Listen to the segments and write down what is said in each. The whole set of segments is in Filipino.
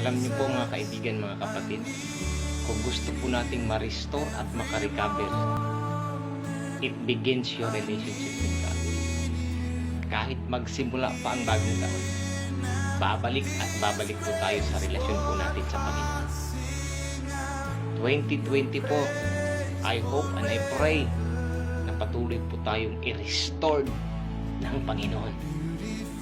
Alam niyo po mga kaibigan, mga kapatid, kung gusto po nating ma-restore at makarecover, it begins your relationship with God. Kahit magsimula pa ang bagong taon, babalik at babalik po tayo sa relasyon po natin sa Panginoon. 2024, I hope and I pray na patuloy po tayong i-restored ng Panginoon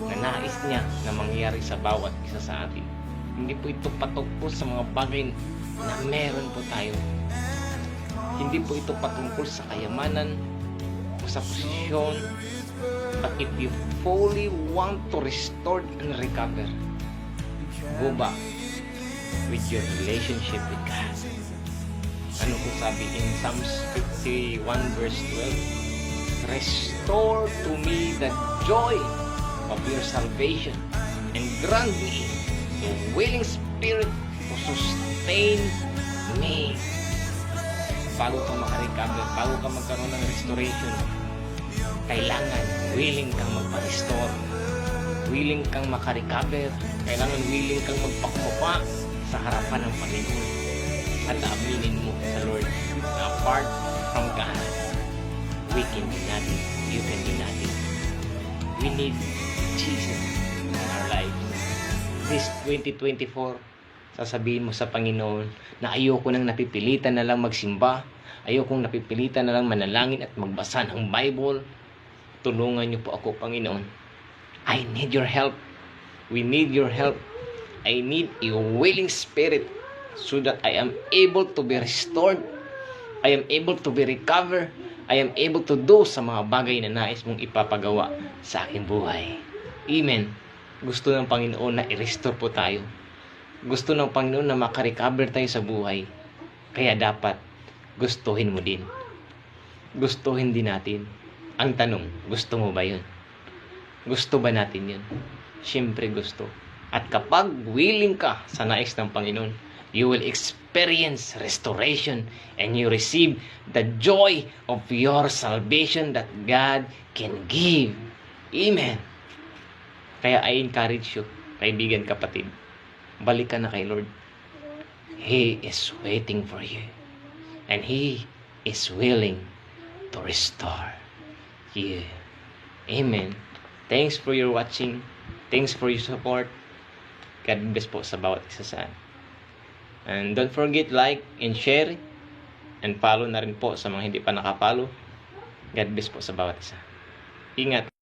na nais niya na mangyari sa bawat isa sa atin. Hindi po ito patungkol sa mga bagay na meron po tayo. Hindi po ito patungkol sa kayamanan o sa posisyon. But if you fully want to restore and recover, go back with your relationship with God. Ano po sabi in Psalms 51 verse 12? Restore to me the joy of your salvation and grant me a willing spirit to sustain me. Bago ka makarecover, bago ka magkaroon ng restoration, kailangan willing kang magpa-restore, willing kang makarecover, kailangan willing kang magpakupa sa harapan ng Panginoon at aminin mo sa Lord na apart from God, we can be nothing, you can be nothing. We need Jesus in our lives. This 2024, sasabihin mo sa Panginoon na ayoko nang napipilitan na lang magsimba, ayokong napipilitan na lang manalangin at magbasa ng Bible. Tulungan niyo po ako, Panginoon. I need your help. We need your help. I need a willing spirit so that I am able to be restored. I am able to be recovered. I am able to do sa mga bagay na nais mong ipapagawa sa aking buhay. Amen. Gusto ng Panginoon na i-restore po tayo. Gusto ng Panginoon na makarecover tayo sa buhay. Kaya dapat gustuhin mo din. Gustuhin din natin. Ang tanong, gusto mo ba yun? Gusto ba natin yun? Siyempre gusto. At kapag willing ka sa nais ng Panginoon, you will experience restoration and you receive the joy of your salvation that God can give. Amen. Kaya I encourage you, kaibigan, kapatid, balik ka na kay Lord. He is waiting for you. And He is willing to restore you. Amen. Thanks for your watching. Thanks for your support. God bless po sa bawat isa sa atin. And don't forget, like and share and follow na rin po sa mga hindi pa nakapollow. God bless po sa bawat isa. Ingat.